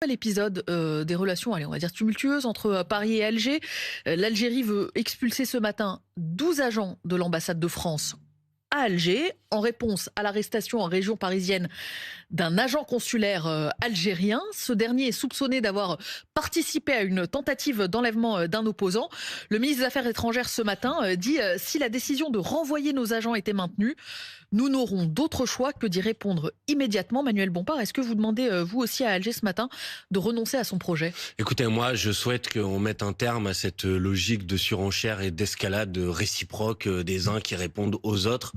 l'épisode des relations, allez, on va dire tumultueuses entre Paris et Alger. L'Algérie veut expulser ce matin 12 agents de l'ambassade de France à Alger, en réponse à l'arrestation en région parisienne d'un agent consulaire algérien. Ce dernier est soupçonné d'avoir participé à une tentative d'enlèvement d'un opposant. Le ministre des Affaires étrangères ce matin dit si la décision de renvoyer nos agents était maintenue, nous n'aurons d'autre choix que d'y répondre immédiatement. Manuel Bompard, est-ce que vous demandez, vous aussi à Alger ce matin, de renoncer à son projet? Écoutez, moi, je souhaite qu'on mette un terme à cette logique de surenchère et d'escalade réciproque des uns qui répondent aux autres.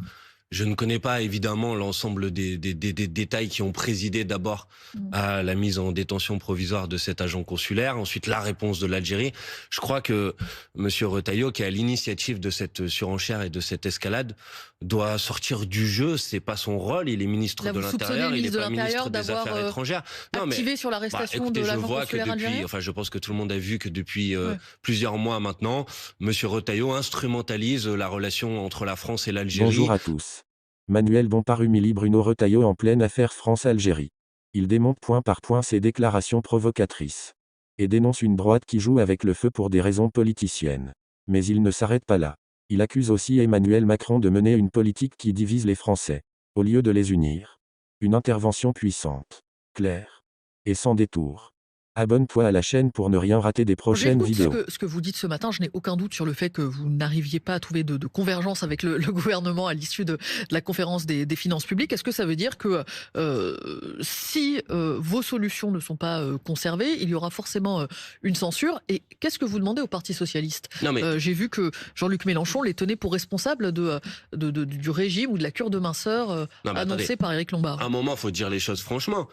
Je ne connais pas évidemment l'ensemble des détails qui ont présidé d'abord à la mise en détention provisoire de cet agent consulaire, ensuite la réponse de l'Algérie. Je crois que M. Retailleau, qui est à l'initiative de cette surenchère et de cette escalade, doit sortir du jeu. C'est pas son rôle. Il est ministre de l'Intérieur, il n'est pas ministre des Affaires étrangères. Activé sur l'arrestation de l'agent consulaire algérien. Je pense que tout le monde a vu que depuis plusieurs mois maintenant, M. Retailleau instrumentalise la relation entre la France et l'Algérie. Bonjour à tous. Manuel Bompard humilie Bruno Retailleau en pleine affaire France-Algérie. Il démonte point par point ses déclarations provocatrices. Et dénonce une droite qui joue avec le feu pour des raisons politiciennes. Mais il ne s'arrête pas là. Il accuse aussi Emmanuel Macron de mener une politique qui divise les Français, au lieu de les unir. Une intervention puissante, claire et sans détour. Abonne-toi à la chaîne pour ne rien rater des prochaines vidéos. Ce que vous dites ce matin, je n'ai aucun doute sur le fait que vous n'arriviez pas à trouver de convergence avec le gouvernement à l'issue de la conférence des finances publiques. Est-ce que ça veut dire que si vos solutions ne sont pas conservées, il y aura forcément une censure? Et qu'est-ce que vous demandez au Parti socialiste? J'ai vu que Jean-Luc Mélenchon les tenait pour responsables du régime ou de la cure de minceur annoncée par Éric Lombard. À un moment, il faut dire les choses franchement.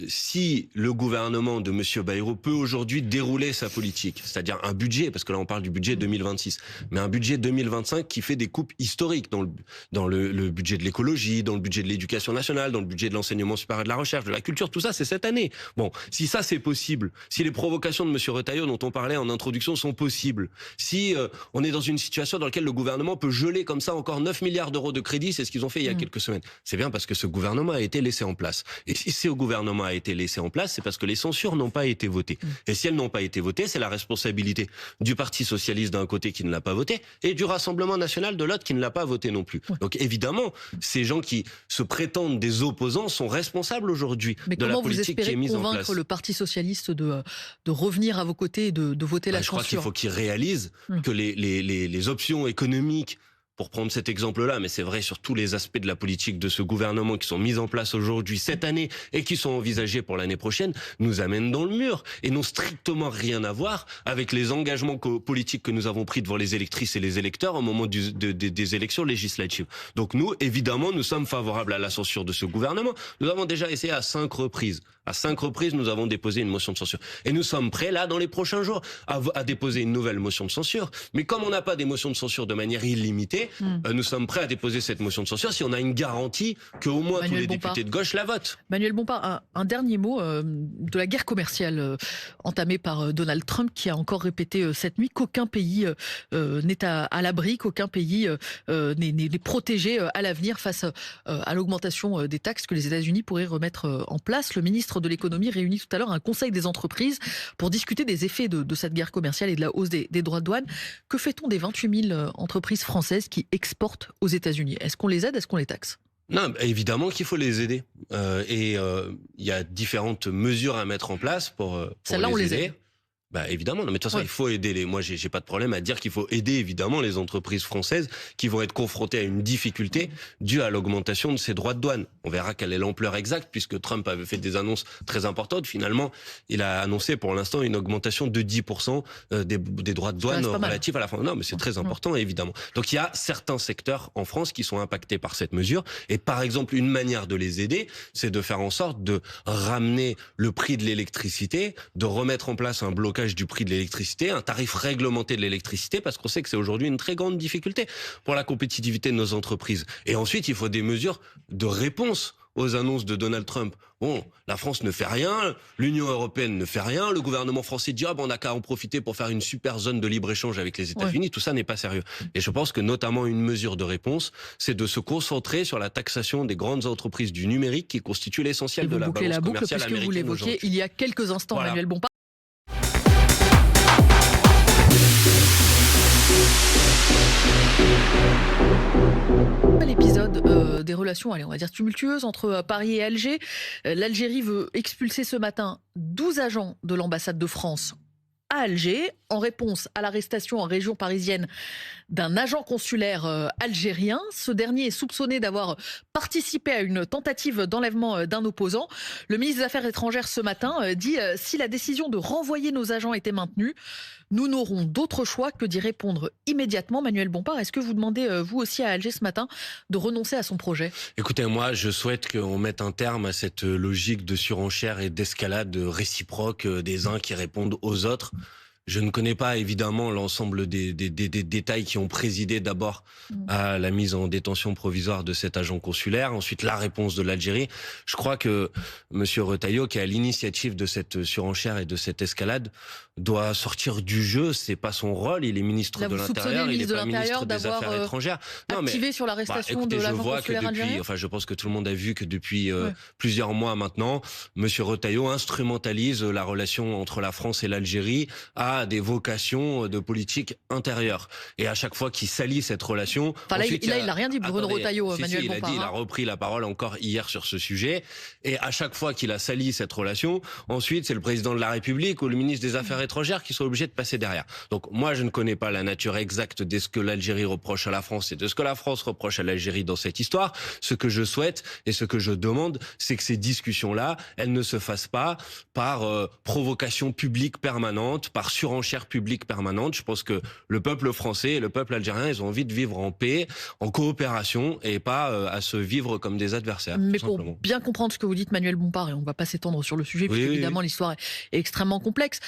Si le gouvernement de M. Bayrou peut aujourd'hui dérouler sa politique, c'est-à-dire un budget, parce que là on parle du budget 2026, mais un budget 2025 qui fait des coupes historiques dans le budget de l'écologie, dans le budget de l'éducation nationale, dans le budget de l'enseignement supérieur et de la recherche, de la culture, tout ça c'est cette année. Bon, si ça c'est possible, si les provocations de M. Retailleau dont on parlait en introduction sont possibles, si on est dans une situation dans laquelle le gouvernement peut geler comme ça encore 9 milliards d'euros de crédit, c'est ce qu'ils ont fait il y a quelques semaines, c'est bien parce que ce gouvernement a été laissé en place. Et si ce gouvernement a été laissé en place, c'est parce que les censures n'ont pas été votées. Et si elles n'ont pas été votées, c'est la responsabilité du Parti socialiste d'un côté qui ne l'a pas voté et du Rassemblement national de l'autre qui ne l'a pas voté non plus. Donc évidemment, ces gens qui se prétendent des opposants sont responsables aujourd'hui de la politique qui est mise en place. Mais comment vous espérez convaincre le Parti socialiste de revenir à vos côtés et de voter la censure? Je crois qu'il faut qu'ils réalisent que les options économiques, pour prendre cet exemple-là, mais c'est vrai sur tous les aspects de la politique de ce gouvernement qui sont mis en place aujourd'hui, cette année, et qui sont envisagés pour l'année prochaine, nous amènent dans le mur et n'ont strictement rien à voir avec les engagements politiques que nous avons pris devant les électrices et les électeurs au moment des élections législatives. Donc nous, évidemment, nous sommes favorables à la censure de ce gouvernement. Nous avons déjà essayé à 5 reprises. À 5 reprises, nous avons déposé une motion de censure. Et nous sommes prêts, là, dans les prochains jours, à déposer une nouvelle motion de censure. Mais comme on n'a pas des motions de censure de manière illimitée, nous sommes prêts à déposer cette motion de censure si on a une garantie qu'au moins tous les députés de gauche la votent. Manuel Bompard, un dernier mot de la guerre commerciale entamée par Donald Trump, qui a encore répété cette nuit qu'aucun pays n'est à l'abri, qu'aucun pays n'est protégé à l'avenir face à l'augmentation des taxes que les États-Unis pourraient remettre en place. Le ministre de l'économie réunit tout à l'heure un conseil des entreprises pour discuter des effets de cette guerre commerciale et de la hausse des droits de douane. Que fait-on des 28 000 entreprises françaises qui exportent aux États-Unis? Est-ce qu'on les aide? Est-ce qu'on les taxe? Non, évidemment qu'il faut les aider. Il y a différentes mesures à mettre en place pour Celles-là, on les aider. aide. Évidemment, non, mais de toute façon, il faut aider moi, j'ai pas de problème à dire qu'il faut aider évidemment les entreprises françaises qui vont être confrontées à une difficulté due à l'augmentation de ces droits de douane. On verra quelle est l'ampleur exacte puisque Trump avait fait des annonces très importantes. Finalement, il a annoncé pour l'instant une augmentation de 10% des droits de douane relatifs à la France. Non, mais c'est très important, évidemment. Donc il y a certains secteurs en France qui sont impactés par cette mesure. Et par exemple, une manière de les aider, c'est de faire en sorte de ramener le prix de l'électricité, de remettre en place un blocage du prix de l'électricité, un tarif réglementé de l'électricité, parce qu'on sait que c'est aujourd'hui une très grande difficulté pour la compétitivité de nos entreprises. Et ensuite, il faut des mesures de réponse aux annonces de Donald Trump. Bon, la France ne fait rien, l'Union européenne ne fait rien, le gouvernement français dit on n'a qu'à en profiter pour faire une super zone de libre-échange avec les États-Unis. Tout ça n'est pas sérieux. Et je pense que notamment une mesure de réponse, c'est de se concentrer sur la taxation des grandes entreprises du numérique qui constitue l'essentiel de la balance commerciale américaine. Vous l'évoquiez il y a quelques instants, Manuel Bompard. L'épisode des relations, on va dire tumultueuses entre Paris et Alger. L'Algérie veut expulser ce matin 12 agents de l'ambassade de France à Alger en réponse à l'arrestation en région parisienne d'un agent consulaire algérien. Ce dernier est soupçonné d'avoir participé à une tentative d'enlèvement d'un opposant. Le ministre des Affaires étrangères ce matin dit si la décision de renvoyer nos agents était maintenue, nous n'aurons d'autre choix que d'y répondre immédiatement. Manuel Bompard, est-ce que vous demandez, vous aussi à Alger ce matin, de renoncer à son projet? Écoutez, moi, je souhaite qu'on mette un terme à cette logique de surenchère et d'escalade réciproque des uns qui répondent aux autres. Je ne connais pas évidemment l'ensemble des détails qui ont présidé d'abord à la mise en détention provisoire de cet agent consulaire, ensuite la réponse de l'Algérie. Je crois que M. Retailleau, qui est à l'initiative de cette surenchère et de cette escalade, doit sortir du jeu. C'est pas son rôle. Il est ministre de l'Intérieur, il n'est pas ministre des Affaires étrangères. Activé sur l'arrestation de l'agent consulaire algérien. Enfin, je pense que tout le monde a vu que depuis plusieurs mois maintenant, M. Retailleau instrumentalise la relation entre la France et l'Algérie à des vocations de politique intérieure. Et à chaque fois qu'il salit cette relation... Enfin, ensuite, il n'a rien dit, Bruno Retailleau, Manuel Bompard. Il a repris la parole encore hier sur ce sujet. Et à chaque fois qu'il a sali cette relation, ensuite, c'est le président de la République ou le ministre des Affaires étrangères qui sont obligés de passer derrière. Donc moi, je ne connais pas la nature exacte de ce que l'Algérie reproche à la France et de ce que la France reproche à l'Algérie dans cette histoire. Ce que je souhaite et ce que je demande, c'est que ces discussions-là, elles ne se fassent pas par provocation publique permanente, par surenchère publique permanente. Je pense que le peuple français et le peuple algérien, ils ont envie de vivre en paix, en coopération et pas à se vivre comme des adversaires. Mais pour bien comprendre ce que vous dites, Manuel Bompard, et on ne va pas s'étendre sur le sujet, puisque évidemment l'histoire est extrêmement complexe,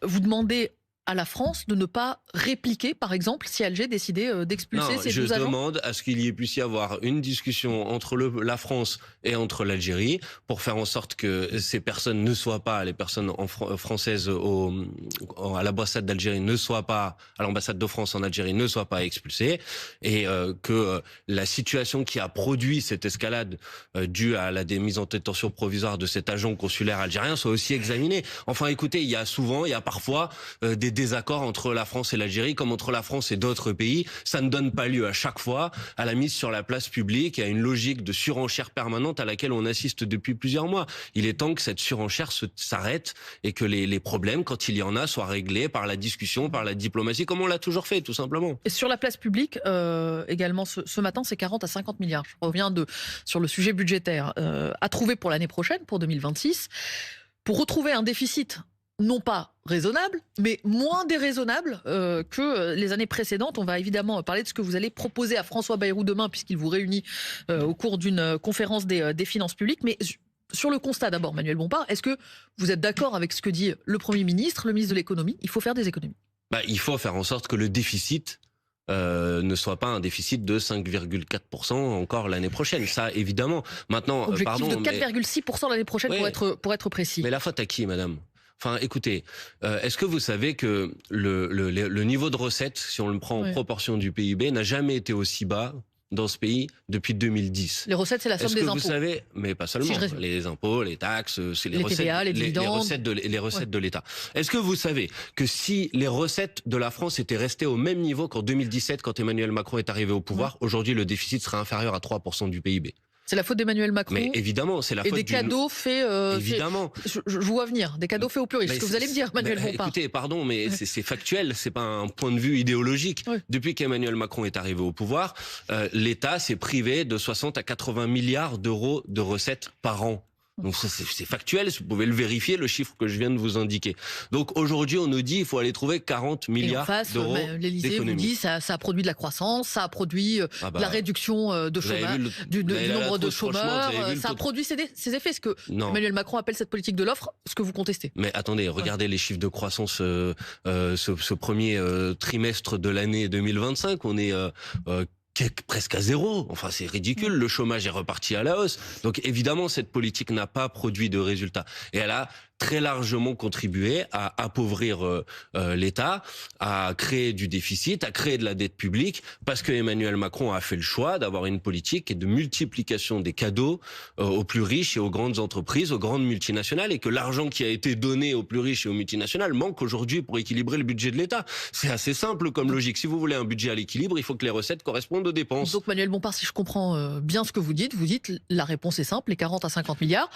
vous demandez à la France de ne pas répliquer, par exemple, si Alger décidait d'expulser ces 12 agents? Je demande à ce qu'il puisse y avoir une discussion entre la France et entre l'Algérie pour faire en sorte que ces personnes ne soient pas, les personnes françaises à l'ambassade d'Algérie ne soient pas, à l'ambassade de France en Algérie ne soient pas expulsées, et que la situation qui a produit cette escalade due à la mise en détention provisoire de cet agent consulaire algérien soit aussi examinée. Enfin, écoutez, il y a parfois des désaccords entre la France et l'Algérie, comme entre la France et d'autres pays. Ça ne donne pas lieu à chaque fois à la mise sur la place publique et à une logique de surenchère permanente à laquelle on assiste depuis plusieurs mois. Il est temps que cette surenchère s'arrête et que les problèmes, quand il y en a, soient réglés par la discussion, par la diplomatie, comme on l'a toujours fait, tout simplement. Et sur la place publique, également, ce matin, c'est 40 à 50 milliards. Je reviens sur le sujet budgétaire. À trouver pour l'année prochaine, pour 2026, pour retrouver un déficit non pas raisonnable, mais moins déraisonnable que les années précédentes. On va évidemment parler de ce que vous allez proposer à François Bayrou demain, puisqu'il vous réunit au cours d'une conférence des finances publiques. Mais sur le constat d'abord, Manuel Bompard, est-ce que vous êtes d'accord avec ce que dit le Premier ministre, le ministre de l'économie? Il faut faire des économies. Il faut faire en sorte que le déficit ne soit pas un déficit de 5,4% encore l'année prochaine. Ça, évidemment. Maintenant, objectif de 4,6% l'année prochaine, pour être précis. Mais la faute à qui, madame? Enfin, écoutez, est-ce que vous savez que le niveau de recettes, si on le prend en proportion du PIB, n'a jamais été aussi bas dans ce pays depuis 2010. Les recettes, c'est la somme des impôts. Est-ce que vous savez, mais pas seulement, les impôts, les taxes, c'est les recettes, TVA, les dividendes, les recettes de l'État. Est-ce que vous savez que si les recettes de la France étaient restées au même niveau qu'en 2017, quand Emmanuel Macron est arrivé au pouvoir, aujourd'hui le déficit serait inférieur à 3% du PIB? C'est la faute d'Emmanuel Macron. Mais évidemment, c'est la faute des cadeaux faits. Évidemment. Je vois venir des cadeaux faits aux plus riches. Ce que vous allez me dire, Manuel Bompard. Écoutez, pardon, mais c'est factuel. C'est pas un point de vue idéologique. Depuis qu'Emmanuel Macron est arrivé au pouvoir, l'État s'est privé de 60 à 80 milliards d'euros de recettes par an. Donc c'est factuel, vous pouvez le vérifier, le chiffre que je viens de vous indiquer. Donc aujourd'hui, on nous dit qu'il faut aller trouver 40 milliards d'euros d'économie. L'Élysée vous dit ça a produit de la croissance, ça a produit de la réduction de chômage, du nombre de chômeurs, ça a produit ses effets. Ce que Emmanuel Macron appelle cette politique de l'offre, ce que vous contestez. Mais attendez, regardez les chiffres de croissance ce premier trimestre de l'année 2025. On est qui est presque à zéro. Enfin, c'est ridicule. Le chômage est reparti à la hausse. Donc, évidemment, cette politique n'a pas produit de résultats. Et elle a très largement contribué à appauvrir l'État, à créer du déficit, à créer de la dette publique, parce que Emmanuel Macron a fait le choix d'avoir une politique de multiplication des cadeaux aux plus riches et aux grandes entreprises, aux grandes multinationales, et que l'argent qui a été donné aux plus riches et aux multinationales manque aujourd'hui pour équilibrer le budget de l'État. C'est assez simple comme logique. Si vous voulez un budget à l'équilibre, il faut que les recettes correspondent aux dépenses. Donc Manuel Bompard, si je comprends bien ce que vous dites la réponse est simple, les 40 à 50 milliards,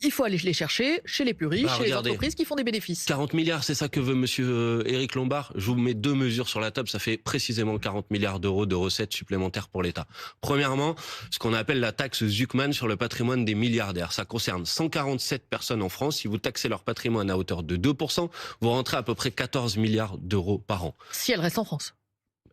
il faut aller les chercher chez les plus riches, chez les entreprises qui font des bénéfices. 40 milliards, c'est ça que veut monsieur Éric Lombard. Je vous mets deux mesures sur la table, ça fait précisément 40 milliards d'euros de recettes supplémentaires pour l'État. Premièrement, ce qu'on appelle la taxe Zuckman sur le patrimoine des milliardaires. Ça concerne 147 personnes en France. Si vous taxez leur patrimoine à hauteur de 2%, vous rentrez à peu près 14 milliards d'euros par an. Si elles restent en France.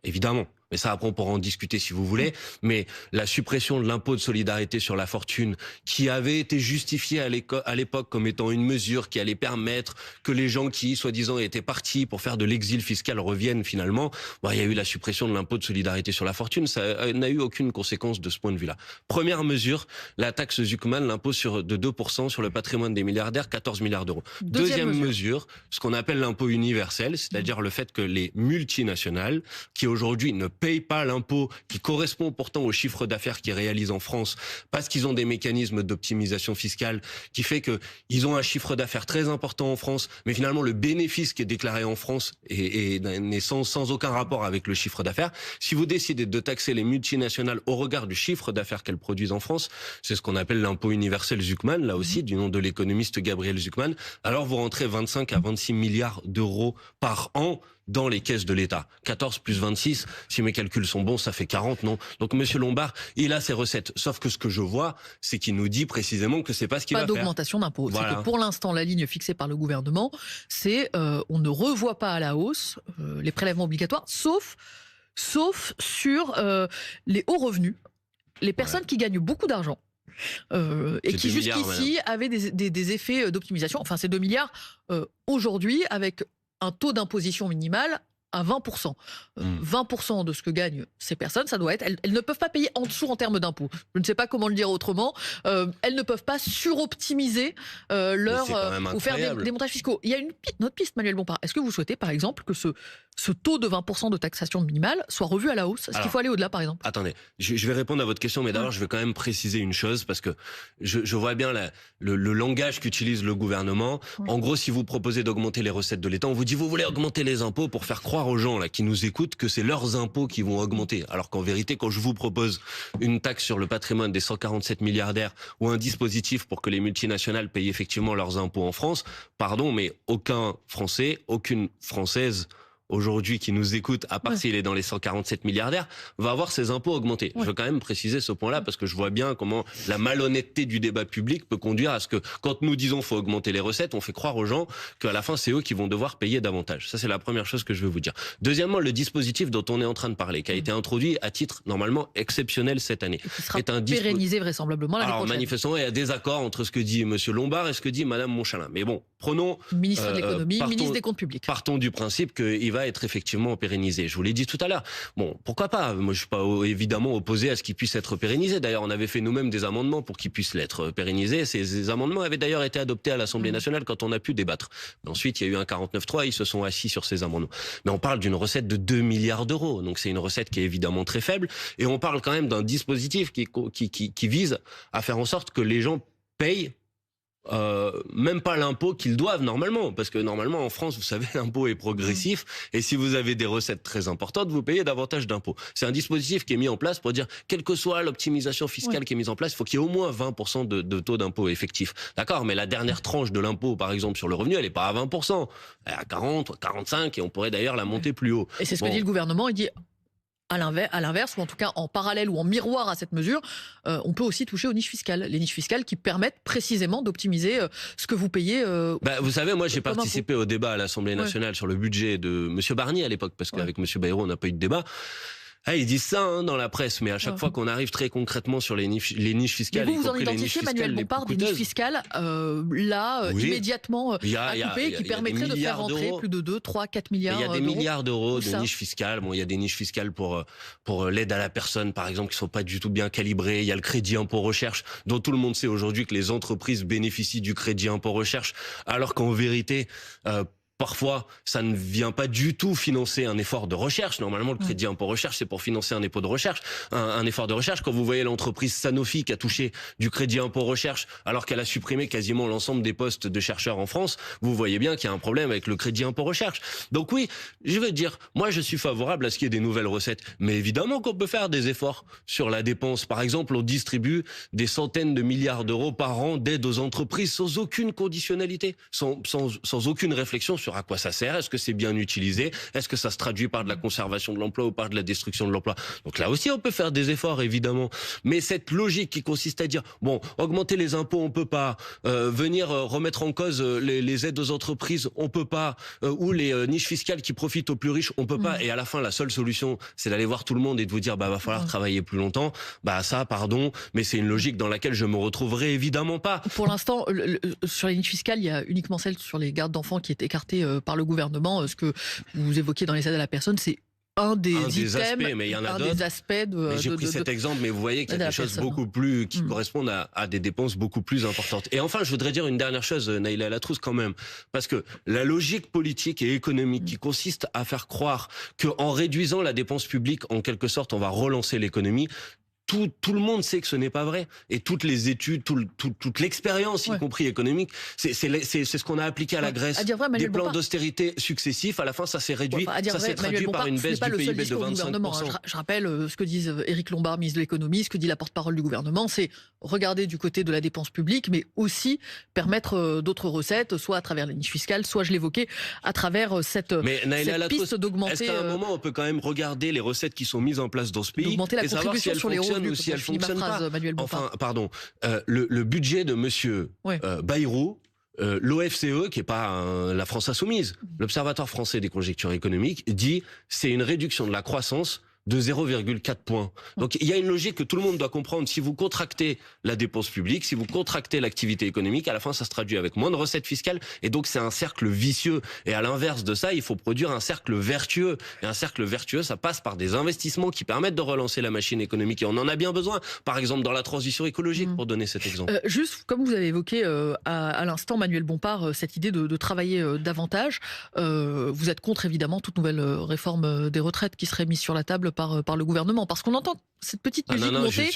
Évidemment. Mais ça, après, on pourra en discuter si vous voulez. Mais la suppression de l'impôt de solidarité sur la fortune, qui avait été justifiée à l'époque comme étant une mesure qui allait permettre que les gens qui, soi-disant, étaient partis pour faire de l'exil fiscal reviennent finalement, il y a eu la suppression de l'impôt de solidarité sur la fortune. Ça n'a eu aucune conséquence de ce point de vue-là. Première mesure, la taxe Zuckman, l'impôt de 2% sur le patrimoine des milliardaires, 14 milliards d'euros. Deuxième mesure, ce qu'on appelle l'impôt universel, c'est-à-dire le fait que les multinationales, qui aujourd'hui ne payent pas l'impôt qui correspond pourtant au chiffre d'affaires qu'ils réalisent en France, parce qu'ils ont des mécanismes d'optimisation fiscale qui fait que ils ont un chiffre d'affaires très important en France, mais finalement le bénéfice qui est déclaré en France n'est sans aucun rapport avec le chiffre d'affaires. Si vous décidez de taxer les multinationales au regard du chiffre d'affaires qu'elles produisent en France, c'est ce qu'on appelle l'impôt universel Zuckman, là aussi du nom de l'économiste Gabriel Zuckman, alors vous rentrez 25 à 26 milliards d'euros par an dans les caisses de l'État. 14 plus 26, si mes calculs sont bons, ça fait 40, non? Donc Monsieur Lombard, il a ses recettes. Sauf que ce que je vois, c'est qu'il nous dit précisément que c'est pas ce qu'il va faire. Pas d'augmentation d'impôts. Voilà. C'est que pour l'instant, la ligne fixée par le gouvernement, c'est on ne revoit pas à la hausse les prélèvements obligatoires, sauf sur les hauts revenus, les personnes qui gagnent beaucoup d'argent. Et qui jusqu'ici avaient des effets d'optimisation. Enfin, c'est 2 milliards aujourd'hui avec un taux d'imposition minimal à 20%. 20% de ce que gagnent ces personnes, ça doit être... Elles ne peuvent pas payer en dessous en termes d'impôts. Je ne sais pas comment le dire autrement. Elles ne peuvent pas suroptimiser leur... ou faire des montages fiscaux. Il y a une autre piste, Manuel Bompard. Est-ce que vous souhaitez, par exemple, que ce taux de 20% de taxation minimale soit revu à la hausse? Est-ce qu'il faut aller au-delà, par exemple? Attendez, je vais répondre à votre question, mais d'abord, je vais quand même préciser une chose, parce que je vois bien le langage qu'utilise le gouvernement. En gros, si vous proposez d'augmenter les recettes de l'État, on vous dit, vous voulez augmenter les impôts pour faire croire aux gens là qui nous écoutent que c'est leurs impôts qui vont augmenter. Alors qu'en vérité, quand je vous propose une taxe sur le patrimoine des 147 milliardaires ou un dispositif pour que les multinationales payent effectivement leurs impôts en France, pardon, mais aucun Français, aucune Française aujourd'hui qui nous écoute, à part s'il est dans les 147 milliardaires, va avoir ses impôts augmentés. Je veux quand même préciser ce point-là parce que je vois bien comment la malhonnêteté du débat public peut conduire à ce que quand nous disons faut augmenter les recettes, on fait croire aux gens qu'à la fin c'est eux qui vont devoir payer davantage. Ça c'est la première chose que je veux vous dire. Deuxièmement, le dispositif dont on est en train de parler, qui a été introduit à titre normalement exceptionnel cette année, qui sera pérennisé vraisemblablement l'année prochaine. Manifestement, il y a des accords entre ce que dit Monsieur Lombard et ce que dit Madame Monchalin. Mais bon, prenons ministre de l'économie, ministre des comptes publics. Partons du principe qu'il va être effectivement pérennisé. Je vous l'ai dit tout à l'heure. Bon, pourquoi pas? Moi, je suis pas évidemment opposé à ce qu'il puisse être pérennisé. D'ailleurs, on avait fait nous-mêmes des amendements pour qu'il puisse l'être pérennisé. Ces amendements avaient d'ailleurs été adoptés à l'Assemblée nationale quand on a pu débattre. Mais ensuite, il y a eu un 49.3 et ils se sont assis sur ces amendements. Mais on parle d'une recette de 2 milliards d'euros. Donc, c'est une recette qui est évidemment très faible. Et on parle quand même d'un dispositif qui vise à faire en sorte que les gens payent même pas l'impôt qu'ils doivent normalement, parce que normalement en France, vous savez, l'impôt est progressif et si vous avez des recettes très importantes, vous payez davantage d'impôts. C'est un dispositif qui est mis en place pour dire, quelle que soit l'optimisation fiscale qui est mise en place, il faut qu'il y ait au moins 20% de taux d'impôt effectif. D'accord, mais la dernière tranche de l'impôt, par exemple sur le revenu, elle est pas à 20%, elle est à 40, 45 et on pourrait d'ailleurs la monter plus haut. Et c'est ce que dit le gouvernement, il dit... À l'inverse, ou en tout cas en parallèle ou en miroir à cette mesure, on peut aussi toucher aux niches fiscales. Les niches fiscales qui permettent précisément d'optimiser ce que vous payez. Vous savez, moi j'ai participé au débat à l'Assemblée nationale sur le budget de M. Barnier à l'époque, parce qu'avec M. Bayrou, on n'a pas eu de débat. Ah, ils disent ça dans la presse, mais à chaque fois qu'on arrive très concrètement sur les niches fiscales, mais vous en identifiez, Manuel Bompard, des niches fiscales immédiatement à couper, qui permettraient de faire rentrer plus de 2, 3, 4 milliards d'euros. Il y a des milliards d'euros de niches fiscales. Bon, il y a des niches fiscales pour l'aide à la personne, par exemple, qui sont pas du tout bien calibrées. Il y a le crédit impôt recherche, dont tout le monde sait aujourd'hui que les entreprises bénéficient du crédit impôt recherche, alors qu'en vérité, parfois, ça ne vient pas du tout financer un effort de recherche. Normalement, le crédit impôt recherche, c'est pour financer un effort de recherche, un effort de recherche. Quand vous voyez l'entreprise Sanofi qui a touché du crédit impôt recherche, alors qu'elle a supprimé quasiment l'ensemble des postes de chercheurs en France, vous voyez bien qu'il y a un problème avec le crédit impôt recherche. Donc oui, je veux dire, moi je suis favorable à ce qu'il y ait des nouvelles recettes. Mais évidemment qu'on peut faire des efforts sur la dépense. Par exemple, on distribue des centaines de milliards d'euros par an d'aide aux entreprises sans aucune conditionnalité, sans aucune réflexion sur à quoi ça sert, est-ce que c'est bien utilisé, est-ce que ça se traduit par de la conservation de l'emploi ou par de la destruction de l'emploi. Donc là aussi on peut faire des efforts évidemment, mais cette logique qui consiste à dire bon, augmenter les impôts on peut pas, venir remettre en cause les aides aux entreprises on peut pas, ou les niches fiscales qui profitent aux plus riches on peut pas, et à la fin la seule solution c'est d'aller voir tout le monde et de vous dire bah va falloir travailler plus longtemps, bah ça pardon, mais c'est une logique dans laquelle je me retrouverai évidemment pas. Pour l'instant sur les niches fiscales il y a uniquement celle sur les gardes d'enfants qui est écartée par le gouvernement. Ce que vous évoquez dans les aides à la personne, c'est un des aspects, mais il y en a un d'autres. des aspects de. J'ai pris cet exemple, mais vous voyez qu'il y a des choses beaucoup plus qui correspondent à des dépenses beaucoup plus importantes. Et enfin, je voudrais dire une dernière chose, Naïla Latrousse, quand même, parce que la logique politique et économique qui consiste à faire croire que en réduisant la dépense publique, en quelque sorte, on va relancer l'économie. Tout le monde sait que ce n'est pas vrai, et toutes les études, toute l'expérience, y compris économique, c'est ce qu'on a appliqué à la Grèce, des plans d'austérité successifs. À la fin, ça s'est réduit, ça s'est traduit par une baisse du PIB de 25%. Je rappelle ce que disent Éric Lombard, ministre de l'économie, ce que dit la porte-parole du gouvernement, c'est regarder du côté de la dépense publique, mais aussi permettre d'autres recettes, soit à travers les niches fiscales, soit je l'évoquais, à travers cette piste d'augmenter. Est-ce qu'à un moment, on peut quand même regarder les recettes qui sont mises en place dans ce pays, d'augmenter la contribution sur les ou si elle fonctionne pas. Enfin, pardon, le budget de Monsieur Bayrou, l'OFCE, qui est pas la France Insoumise, l'Observatoire français des conjectures économiques, dit c'est une réduction de la croissance de 0,4 points. Donc il y a une logique que tout le monde doit comprendre. Si vous contractez la dépense publique, si vous contractez l'activité économique, à la fin ça se traduit avec moins de recettes fiscales, et donc c'est un cercle vicieux. Et à l'inverse de ça, il faut produire un cercle vertueux. Et un cercle vertueux, ça passe par des investissements qui permettent de relancer la machine économique. Et on en a bien besoin. Par exemple dans la transition écologique, pour donner cet exemple. Juste comme vous avez évoqué à l'instant, Manuel Bompard, cette idée de travailler davantage. Vous êtes contre évidemment toute nouvelle réforme des retraites qui serait mise sur la table par le gouvernement, parce qu'on entend cette petite musique montée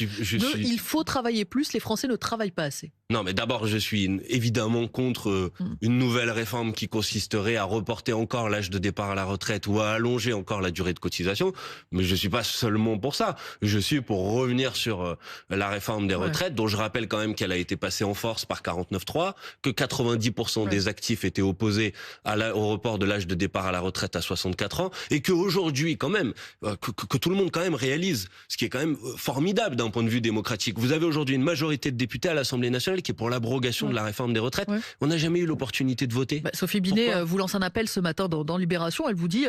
il faut travailler plus, les Français ne travaillent pas assez. Non, mais d'abord, je suis évidemment contre une nouvelle réforme qui consisterait à reporter encore l'âge de départ à la retraite ou à allonger encore la durée de cotisation. Mais je suis pas seulement pour ça. Je suis pour revenir sur la réforme des retraites, dont je rappelle quand même qu'elle a été passée en force par 49.3, que 90% des actifs étaient opposés au report de l'âge de départ à la retraite à 64 ans, et qu'aujourd'hui, quand même, que tout le monde quand même réalise, ce qui est quand même formidable d'un point de vue démocratique. Vous avez aujourd'hui une majorité de députés à l'Assemblée nationale qui est pour l'abrogation de la réforme des retraites. On n'a jamais eu l'opportunité de voter. Sophie Binet vous lance un appel ce matin dans Libération. Elle vous dit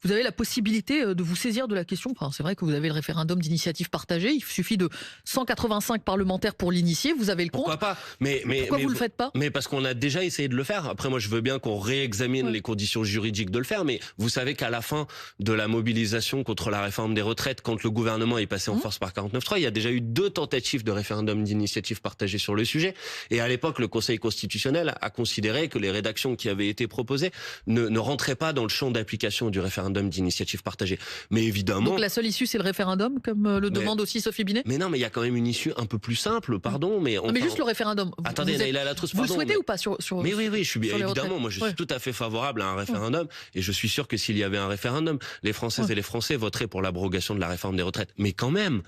vous avez la possibilité de vous saisir de la question. Enfin, c'est vrai que vous avez le référendum d'initiative partagée. Il suffit de 185 parlementaires pour l'initier. Vous avez le compte. Pourquoi pas pourquoi vous le faites pas? Mais parce qu'on a déjà essayé de le faire. Après, moi, je veux bien qu'on réexamine les conditions juridiques de le faire. Mais vous savez qu'à la fin de la mobilisation contre la réforme des retraites, quand le gouvernement est passé en force par 49.3, il y a déjà eu 2 tentatives de référendum d'initiative partagée sur le sujet. Et à l'époque, le Conseil constitutionnel a considéré que les rédactions qui avaient été proposées ne rentraient pas dans le champ d'application du référendum d'initiative partagée. Mais évidemment... Donc la seule issue, c'est le référendum, comme le demande aussi Sophie Binet? Mais non, mais il y a quand même une issue un peu plus simple, pardon. Mais juste le référendum. Attendez, Naïla Latrousse, pardon. Vous le souhaitez ou pas sur Mais oui, je suis bien évidemment. Moi, je suis tout à fait favorable à un référendum. Et je suis sûr que s'il y avait un référendum, les Françaises et les Français voteraient pour l'abrogation de la réforme des retraites. Mais quand même,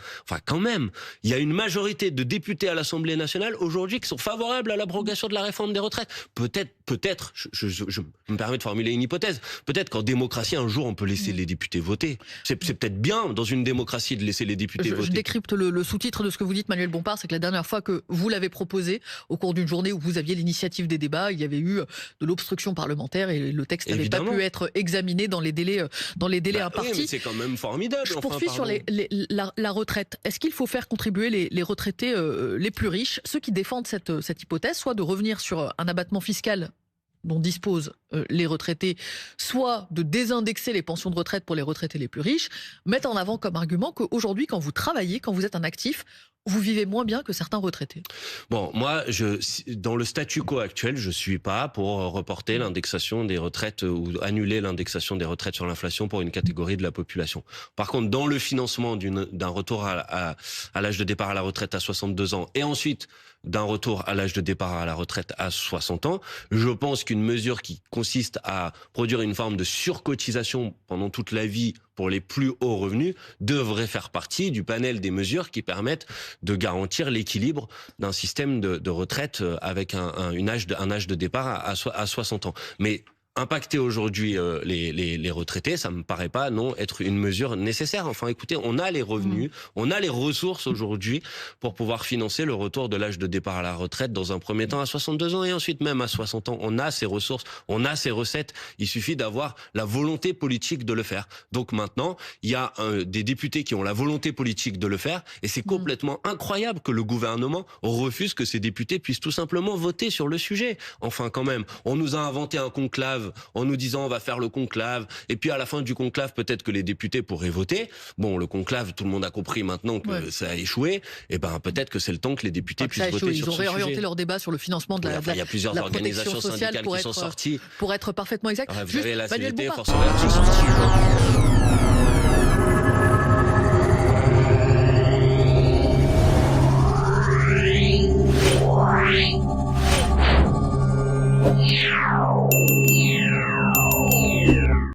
il y a une majorité de députés à l'Assemblée nationale aujourd'hui idéologiques sont favorables à l'abrogation de la réforme des retraites. Peut-être, je me permets de formuler une hypothèse, peut-être qu'en démocratie, un jour, on peut laisser les députés voter. C'est peut-être bien, dans une démocratie, de laisser les députés voter. Je décrypte le sous-titre de ce que vous dites, Manuel Bompard, c'est que la dernière fois que vous l'avez proposé, au cours d'une journée où vous aviez l'initiative des débats, il y avait eu de l'obstruction parlementaire et le texte n'avait pas pu être examiné dans les délais impartis. Oui, mais c'est quand même formidable. Je poursuis sur la retraite. Est-ce qu'il faut faire contribuer les retraités les plus riches, ceux qui défendent cette hypothèse, soit de revenir sur un abattement fiscal dont disposent les retraités, soit de désindexer les pensions de retraite pour les retraités les plus riches, mettent en avant comme argument qu'aujourd'hui, quand vous travaillez, quand vous êtes un actif, vous vivez moins bien que certains retraités. Bon, moi, dans le statu quo actuel, je suis pas pour reporter l'indexation des retraites ou annuler l'indexation des retraites sur l'inflation pour une catégorie de la population. Par contre, dans le financement d'un retour à l'âge de départ à la retraite à 62 ans et ensuite d'un retour à l'âge de départ à la retraite à 60 ans, je pense qu'une mesure qui consiste à produire une forme de surcotisation pendant toute la vie pour les plus hauts revenus devrait faire partie du panel des mesures qui permettent de garantir l'équilibre d'un système de retraite avec un âge de départ à 60 ans. Mais impacter aujourd'hui les retraités, ça me paraît pas être une mesure nécessaire. Enfin, écoutez, on a les revenus, on a les ressources aujourd'hui pour pouvoir financer le retour de l'âge de départ à la retraite dans un premier temps à 62 ans et ensuite même à 60 ans. On a ces ressources, on a ces recettes. Il suffit d'avoir la volonté politique de le faire. Donc maintenant, il y a des députés qui ont la volonté politique de le faire et c'est complètement incroyable que le gouvernement refuse que ces députés puissent tout simplement voter sur le sujet. Enfin, quand même, on nous a inventé un conclave en nous disant on va faire le conclave et puis à la fin du conclave peut-être que les députés pourraient voter. Bon, le conclave, tout le monde a compris maintenant que ça a échoué. Et ben peut-être que c'est le temps que les députés puissent voter sur ce sujet. Ils ont réorienté leur débat sur le financement de il y a plusieurs organisations syndicales qui sont sorties. Pour être parfaitement exact. Vous avez la CGT, Force ouverte qui sont sorties.